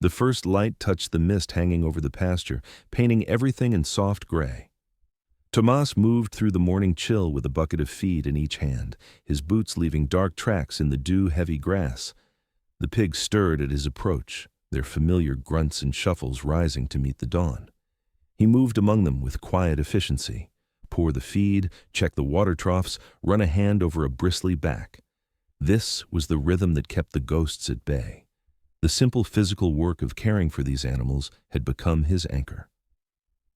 The first light touched the mist hanging over the pasture, painting everything in soft gray. Tomas moved through the morning chill with a bucket of feed in each hand, his boots leaving dark tracks in the dew-heavy grass. The pigs stirred at his approach, their familiar grunts and shuffles rising to meet the dawn. He moved among them with quiet efficiency. Pour the feed, check the water troughs, run a hand over a bristly back. This was the rhythm that kept the ghosts at bay. The simple physical work of caring for these animals had become his anchor.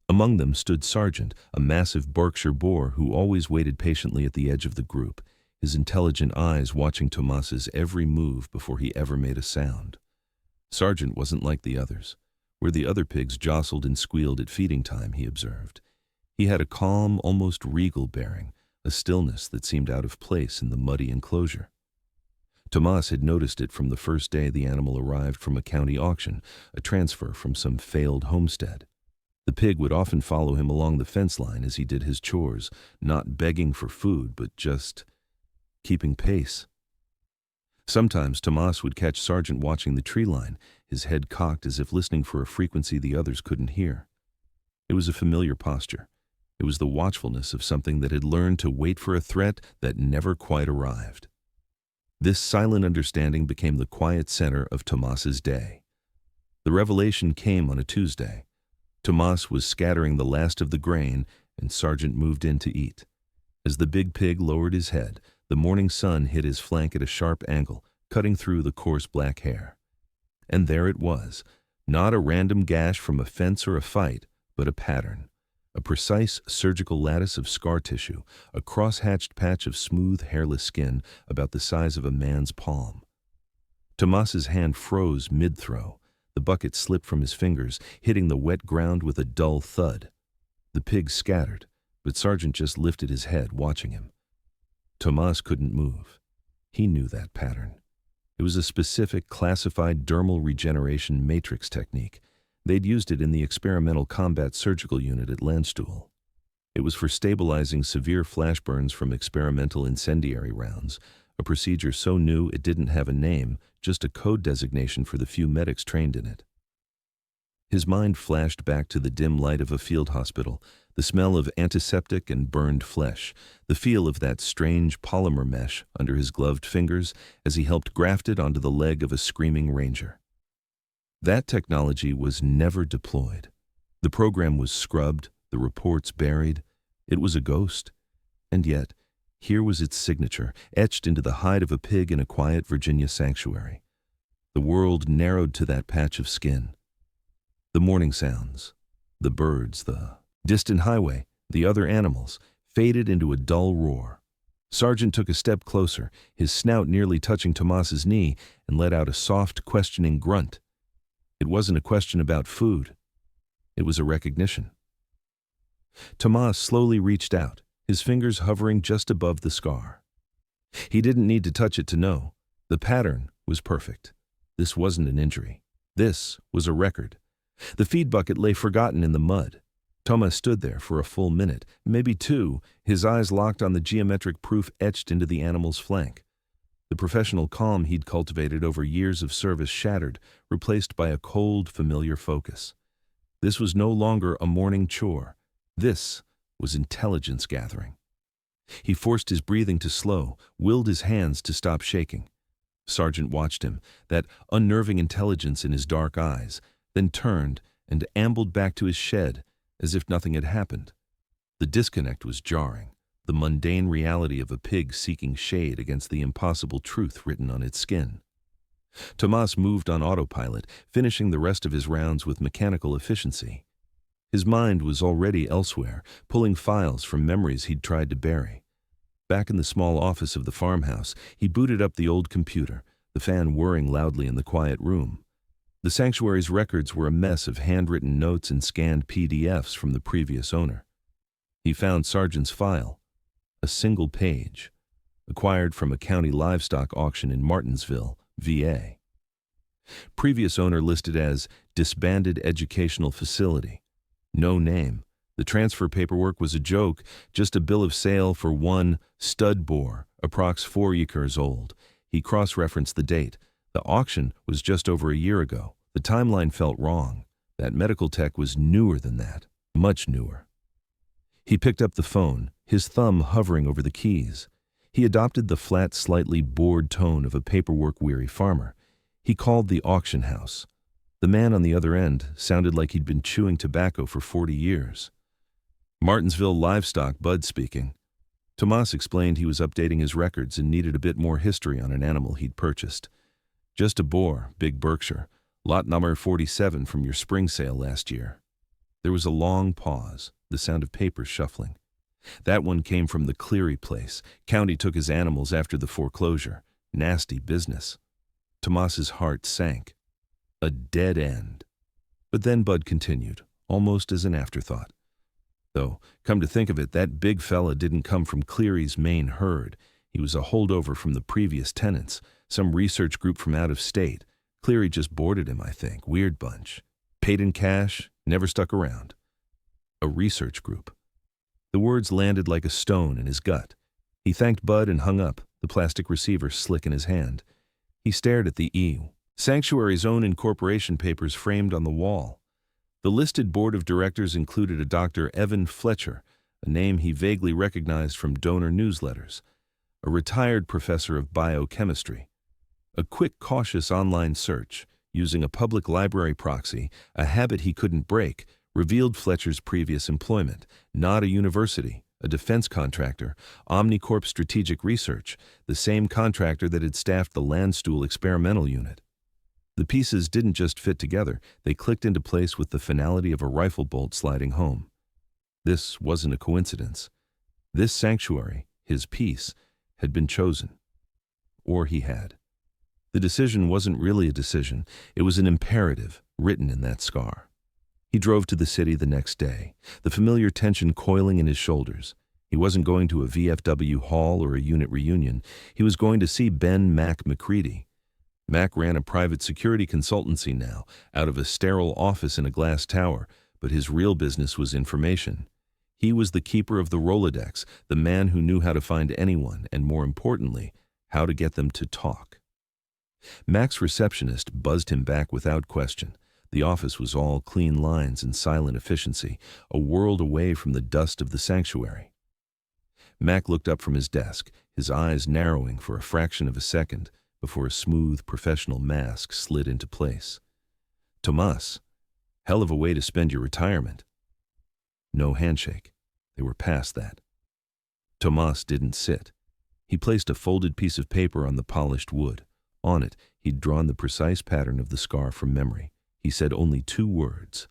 Among them stood Sargent, a massive Berkshire boar who always waited patiently at the edge of the group, his intelligent eyes watching Tomas's every move before he ever made a sound. Sargent wasn't like the others. Where the other pigs jostled and squealed at feeding time, he observed. He had a calm, almost regal bearing, a stillness that seemed out of place in the muddy enclosure. Tomas had noticed it from the first day the animal arrived from a county auction, a transfer from some failed homestead. The pig would often follow him along the fence line as he did his chores, not begging for food, but just keeping pace. Sometimes Tomas would catch Sargent watching the tree line, his head cocked as if listening for a frequency the others couldn't hear. It was a familiar posture. It was the watchfulness of something that had learned to wait for a threat that never quite arrived. This silent understanding became the quiet center of Tomas's day. The revelation came on a Tuesday. Tomas was scattering the last of the grain, and Sargent moved in to eat. As the big pig lowered his head, the morning sun hit his flank at a sharp angle, cutting through the coarse black hair. And there it was, not a random gash from a fence or a fight, but a pattern. A precise surgical lattice of scar tissue, a cross-hatched patch of smooth, hairless skin about the size of a man's palm. Tomas's hand froze mid-throw. The bucket slipped from his fingers, hitting the wet ground with a dull thud. The pig scattered, but Sargent just lifted his head, watching him. Tomas couldn't move. He knew that pattern. It was a specific, classified dermal regeneration matrix technique. They'd used it in the experimental combat surgical unit at Landstuhl. It was for stabilizing severe flash burns from experimental incendiary rounds, a procedure so new it didn't have a name, just a code designation for the few medics trained in it. His mind flashed back to the dim light of a field hospital, the smell of antiseptic and burned flesh, the feel of that strange polymer mesh under his gloved fingers as he helped graft it onto the leg of a screaming ranger. That technology was never deployed. The program was scrubbed, the reports buried. It was a ghost. And yet, here was its signature, etched into the hide of a pig in a quiet Virginia sanctuary. The world narrowed to that patch of skin. The morning sounds, the birds, the distant highway, the other animals, faded into a dull roar. Sargent took a step closer, his snout nearly touching Tomas's knee, and let out a soft, questioning grunt. It wasn't a question about food. It was a recognition. Tomas slowly reached out, his fingers hovering just above the scar. He didn't need to touch it to know. The pattern was perfect. This wasn't an injury. This was a record. The feed bucket lay forgotten in the mud. Tomas stood there for a full minute, maybe two, his eyes locked on the geometric proof etched into the animal's flank. The professional calm he'd cultivated over years of service shattered, replaced by a cold, familiar focus. This was no longer a morning chore. This was intelligence gathering. He forced his breathing to slow, willed his hands to stop shaking. Sargent watched him, that unnerving intelligence in his dark eyes, then turned and ambled back to his shed as if nothing had happened. The disconnect was jarring. The mundane reality of a pig seeking shade against the impossible truth written on its skin. Tomas moved on autopilot, finishing the rest of his rounds with mechanical efficiency. His mind was already elsewhere, pulling files from memories he'd tried to bury. Back in the small office of the farmhouse, he booted up the old computer, the fan whirring loudly in the quiet room. The sanctuary's records were a mess of handwritten notes and scanned PDFs from the previous owner. He found Sargent's file. A single page, acquired from a county livestock auction in Martinsville, VA. Previous owner listed as disbanded educational facility. No name. The transfer paperwork was a joke, just a bill of sale for one stud boar, approx 4 years old. He cross-referenced the date. The auction was just over a year ago, The timeline felt wrong. That medical tech was newer than that, much newer. He picked up the phone, his thumb hovering over the keys. He adopted the flat, slightly bored tone of a paperwork-weary farmer. He called the auction house. The man on the other end sounded like he'd been chewing tobacco for 40 years. Martinsville Livestock, Bud speaking. Tomas explained he was updating his records and needed a bit more history on an animal he'd purchased. Just a boar, big Berkshire, lot number 47 from your spring sale last year. There was a long pause, the sound of papers shuffling. That one came from the Cleary place. County took his animals after the foreclosure. Nasty business. Tomas's heart sank. A dead end. But then Bud continued, almost as an afterthought. Though, come to think of it, that big fella didn't come from Cleary's main herd. He was a holdover from the previous tenants, some research group from out of state. Cleary just boarded him, I think. Weird bunch. Paid in cash, never stuck around. A research group. The words landed like a stone in his gut. He thanked Bud and hung up, the plastic receiver slick in his hand. He stared at the Sanctuary's own incorporation papers framed on the wall. The listed board of directors included a Dr. Evan Fletcher, a name he vaguely recognized from donor newsletters, a retired professor of biochemistry. A quick, cautious online search, using a public library proxy, a habit he couldn't break, revealed Fletcher's previous employment, not a university, a defense contractor, Omnicorp Strategic Research, the same contractor that had staffed the Landstuhl experimental unit. The pieces didn't just fit together, they clicked into place with the finality of a rifle bolt sliding home. This wasn't a coincidence. This sanctuary, his piece, had been chosen. Or he had. The decision wasn't really a decision, it was an imperative written in that scar. He drove to the city the next day, the familiar tension coiling in his shoulders. He wasn't going to a VFW hall or a unit reunion, he was going to see Ben Mac McCready. Mac ran a private security consultancy now, out of a sterile office in a glass tower, but his real business was information. He was the keeper of the Rolodex, the man who knew how to find anyone, and more importantly, how to get them to talk. Mac's receptionist buzzed him back without question. The office was all clean lines and silent efficiency, a world away from the dust of the sanctuary. Mac looked up from his desk, his eyes narrowing for a fraction of a second, before a smooth, professional mask slid into place. Tomas, hell of a way to spend your retirement. No handshake. They were past that. Tomas didn't sit. He placed a folded piece of paper on the polished wood. On it, he'd drawn the precise pattern of the scar from memory. He said only 2 words.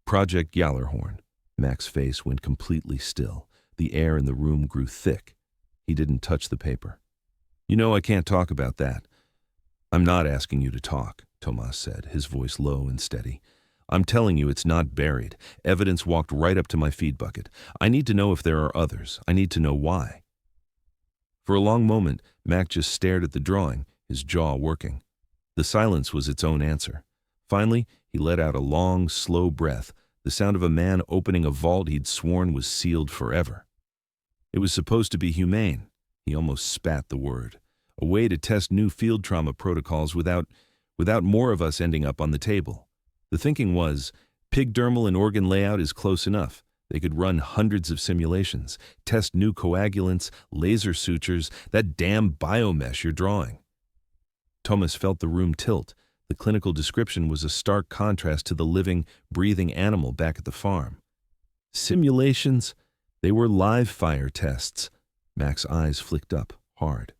Project Gjallarhorn. Mac's face went completely still. The air in the room grew thick. He didn't touch the paper. You know I can't talk about that. I'm not asking you to talk, Tomas said, his voice low and steady. I'm telling you it's not buried. Evidence walked right up to my feed bucket. I need to know if there are others. I need to know why. For a long moment, Mac just stared at the drawing, his jaw working. The silence was its own answer. Finally, he let out a long, slow breath, the sound of a man opening a vault he'd sworn was sealed forever. It was supposed to be humane. He almost spat the word. A way to test new field trauma protocols without more of us ending up on the table. The thinking was, pig dermal and organ layout is close enough. They could run hundreds of simulations, test new coagulants, laser sutures, that damn biomesh you're drawing. Tomas felt the room tilt. The clinical description was a stark contrast to the living, breathing animal back at the farm. Simulations? They were live fire tests. Mac's eyes flicked up, hard.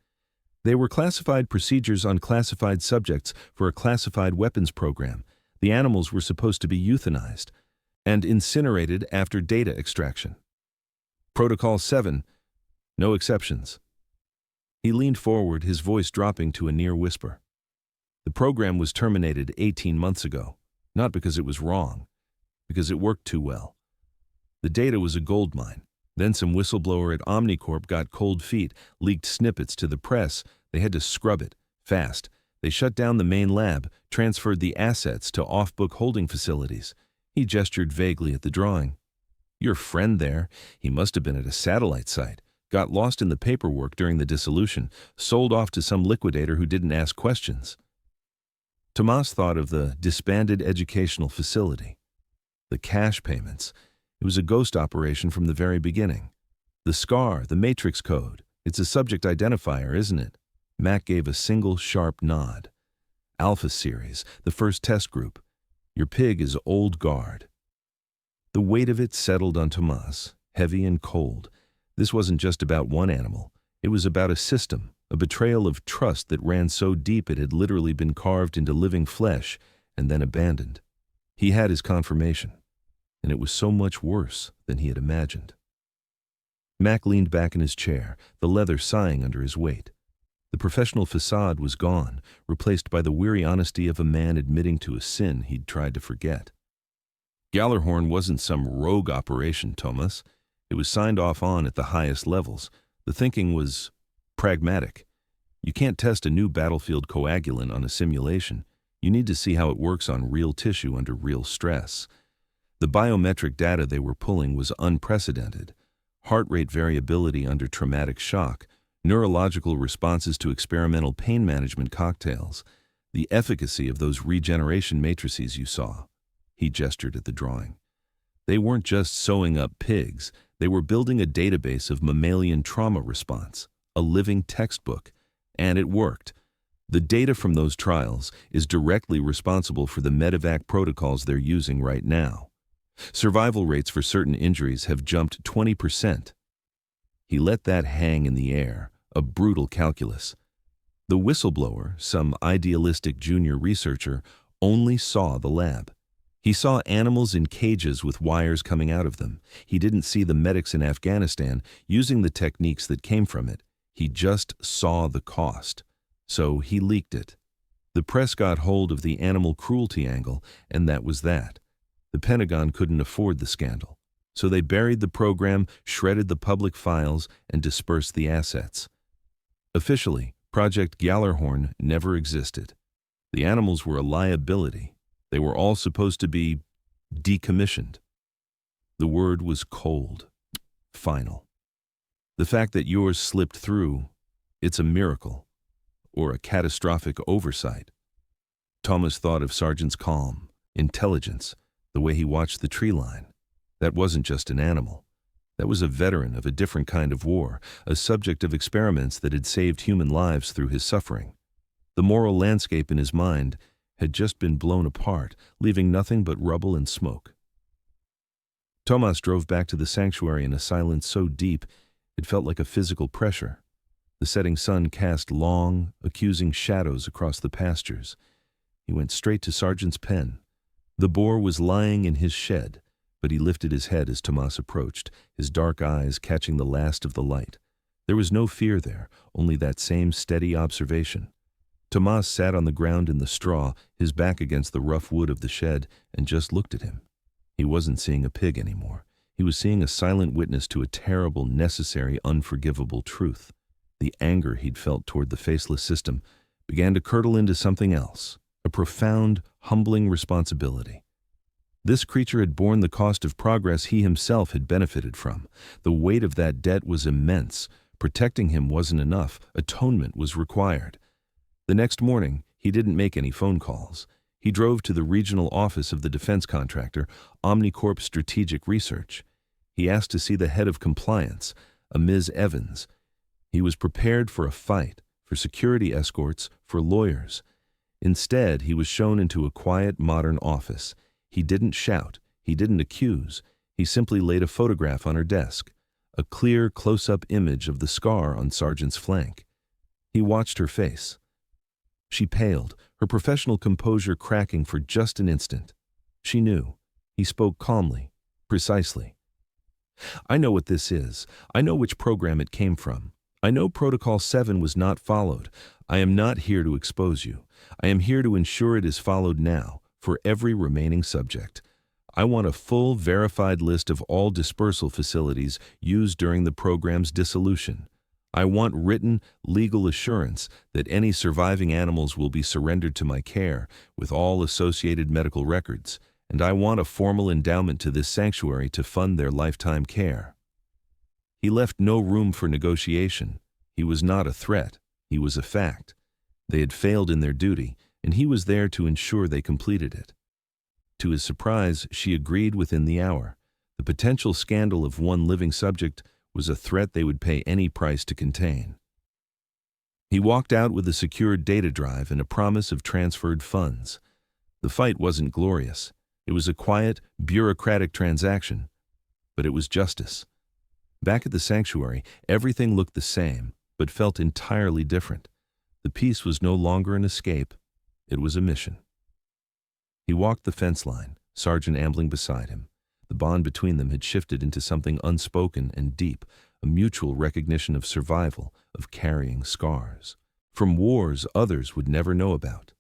They were classified procedures on classified subjects for a classified weapons program. The animals were supposed to be euthanized and incinerated after data extraction. Protocol 7, no exceptions. He leaned forward, his voice dropping to a near whisper. The program was terminated 18 months ago, not because it was wrong, because it worked too well. The data was a goldmine. Then some whistleblower at Omnicorp got cold feet, leaked snippets to the press. They had to scrub it, fast. They shut down the main lab, transferred the assets to off-book holding facilities. He gestured vaguely at the drawing. Your friend there, he must have been at a satellite site, got lost in the paperwork during the dissolution, sold off to some liquidator who didn't ask questions. Tomas thought of the disbanded educational facility. The cash payments. It was a ghost operation from the very beginning. The SCAR, the matrix code. It's a subject identifier, isn't it? Mac gave a single sharp nod. Alpha Series, the first test group. Your pig is old guard. The weight of it settled on Tomas, heavy and cold. This wasn't just about one animal. It was about a system, a betrayal of trust that ran so deep it had literally been carved into living flesh and then abandoned. He had his confirmation, and it was so much worse than he had imagined. Mac leaned back in his chair, the leather sighing under his weight. The professional facade was gone, replaced by the weary honesty of a man admitting to a sin he'd tried to forget. Gjallarhorn wasn't some rogue operation, Tomas. It was signed off on at the highest levels. The thinking was pragmatic. You can't test a new battlefield coagulant on a simulation. You need to see how it works on real tissue under real stress. The biometric data they were pulling was unprecedented. Heart rate variability under traumatic shock, neurological responses to experimental pain management cocktails, the efficacy of those regeneration matrices you saw. He gestured at the drawing. They weren't just sewing up pigs, they were building a database of mammalian trauma response, a living textbook, and it worked. The data from those trials is directly responsible for the medevac protocols they're using right now. Survival rates for certain injuries have jumped 20%. He let that hang in the air, a brutal calculus. The whistleblower, some idealistic junior researcher, only saw the lab. He saw animals in cages with wires coming out of them. He didn't see the medics in Afghanistan using the techniques that came from it. He just saw the cost. So he leaked it. The press got hold of the animal cruelty angle, and that was that. The Pentagon couldn't afford the scandal. So they buried the program, shredded the public files, and dispersed the assets. Officially, Project Gjallarhorn never existed. The animals were a liability. They were all supposed to be decommissioned. The word was cold, final. The fact that yours slipped through, it's a miracle, or a catastrophic oversight. Thomas thought of Sargent's calm, intelligence, the way he watched the tree line. That wasn't just an animal. That was a veteran of a different kind of war, a subject of experiments that had saved human lives through his suffering. The moral landscape in his mind had just been blown apart, leaving nothing but rubble and smoke. Tomas drove back to the sanctuary in a silence so deep it felt like a physical pressure. The setting sun cast long, accusing shadows across the pastures. He went straight to Sargent's pen. The boar was lying in his shed, but he lifted his head as Tomas approached, his dark eyes catching the last of the light. There was no fear there, only that same steady observation. Tomas sat on the ground in the straw, his back against the rough wood of the shed, and just looked at him. He wasn't seeing a pig anymore. He was seeing a silent witness to a terrible, necessary, unforgivable truth. The anger he'd felt toward the faceless system began to curdle into something else, a profound, humbling responsibility. This creature had borne the cost of progress he himself had benefited from. The weight of that debt was immense. Protecting him wasn't enough. Atonement was required. The next morning, he didn't make any phone calls. He drove to the regional office of the defense contractor, Omnicorp Strategic Research. He asked to see the head of compliance, a Ms. Evans. He was prepared for a fight, for security escorts, for lawyers. Instead, he was shown into a quiet, modern office. He didn't shout. He didn't accuse. He simply laid a photograph on her desk, a clear, close-up image of the scar on Sargent's flank. He watched her face. She paled, her professional composure cracking for just an instant. She knew. He spoke calmly, precisely. I know what this is. I know which program it came from. I know Protocol 7 was not followed. I am not here to expose you. I am here to ensure it is followed now, for every remaining subject. I want a full, verified list of all dispersal facilities used during the program's dissolution. I want written, legal assurance that any surviving animals will be surrendered to my care, with all associated medical records, and I want a formal endowment to this sanctuary to fund their lifetime care. He left no room for negotiation. He was not a threat. He was a fact. They had failed in their duty, and he was there to ensure they completed it. To his surprise, she agreed within the hour. The potential scandal of one living subject was a threat they would pay any price to contain. He walked out with a secured data drive and a promise of transferred funds. The fight wasn't glorious. It was a quiet, bureaucratic transaction, but it was justice. Back at the sanctuary, everything looked the same, but felt entirely different. The peace was no longer an escape, it was a mission. He walked the fence line, Sergeant ambling beside him. The bond between them had shifted into something unspoken and deep, a mutual recognition of survival, of carrying scars. From wars others would never know about.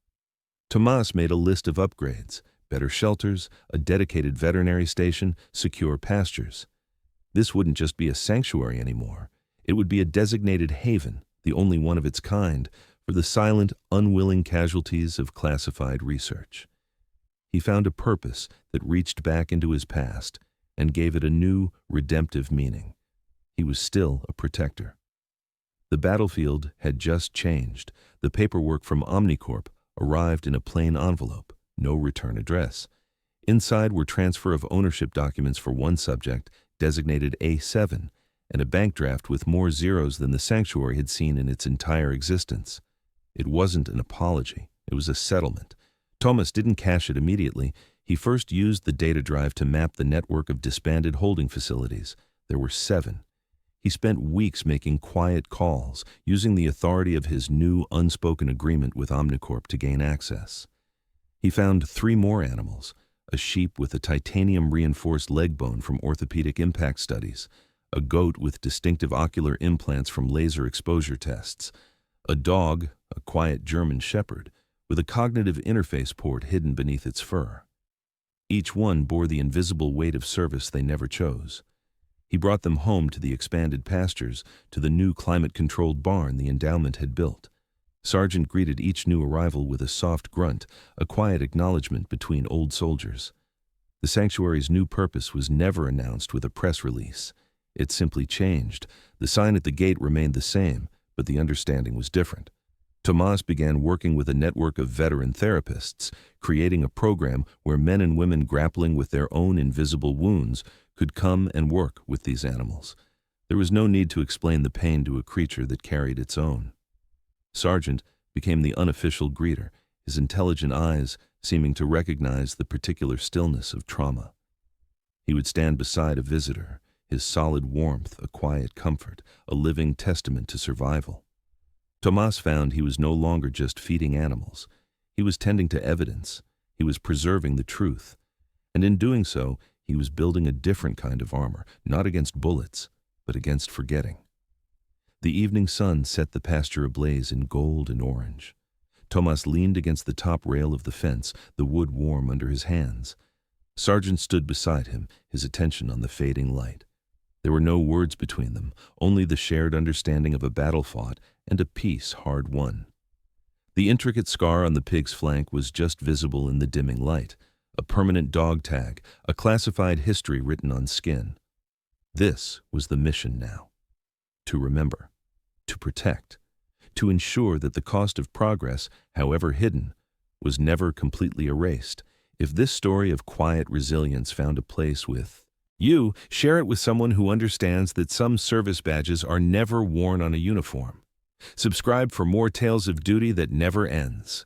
Tomas made a list of upgrades: better shelters, a dedicated veterinary station, secure pastures. This wouldn't just be a sanctuary anymore. It would be a designated haven, the only one of its kind, for the silent, unwilling casualties of classified research. He found a purpose that reached back into his past and gave it a new, redemptive meaning. He was still a protector. The battlefield had just changed. The paperwork from Omnicorp arrived in a plain envelope, no return address. Inside were transfer of ownership documents for one subject, designated A7, and a bank draft with more zeros than the sanctuary had seen in its entire existence. It wasn't an apology, it was a settlement. Tomas didn't cash it immediately. He first used the data drive to map the network of disbanded holding facilities. There were 7. He spent weeks making quiet calls, using the authority of his new unspoken agreement with Omnicorp to gain access. He found 3 more animals: a sheep with a titanium-reinforced leg bone from orthopedic impact studies, a goat with distinctive ocular implants from laser exposure tests, a dog, a quiet German shepherd, with a cognitive interface port hidden beneath its fur. Each one bore the invisible weight of service they never chose. He brought them home to the expanded pastures, to the new climate-controlled barn the endowment had built. Sergeant greeted each new arrival with a soft grunt, a quiet acknowledgement between old soldiers. The sanctuary's new purpose was never announced with a press release. It simply changed. The sign at the gate remained the same, but the understanding was different. Tomas began working with a network of veteran therapists, creating a program where men and women grappling with their own invisible wounds could come and work with these animals. There was no need to explain the pain to a creature that carried its own. Sergeant became the unofficial greeter, his intelligent eyes seeming to recognize the particular stillness of trauma. He would stand beside a visitor, his solid warmth a quiet comfort, a living testament to survival. Tomas found he was no longer just feeding animals. He was tending to evidence. He was preserving the truth. And in doing so, he was building a different kind of armor, not against bullets, but against forgetting. The evening sun set the pasture ablaze in gold and orange. Tomas leaned against the top rail of the fence, the wood warm under his hands. Sergeant stood beside him, his attention on the fading light. There were no words between them, only the shared understanding of a battle fought and a peace hard won. The intricate scar on the pig's flank was just visible in the dimming light, a permanent dog tag, a classified history written on skin. This was the mission now: to remember, to protect, to ensure that the cost of progress, however hidden, was never completely erased. If this story of quiet resilience found a place with you, share it with someone who understands that some service badges are never worn on a uniform. Subscribe for more tales of duty that never ends.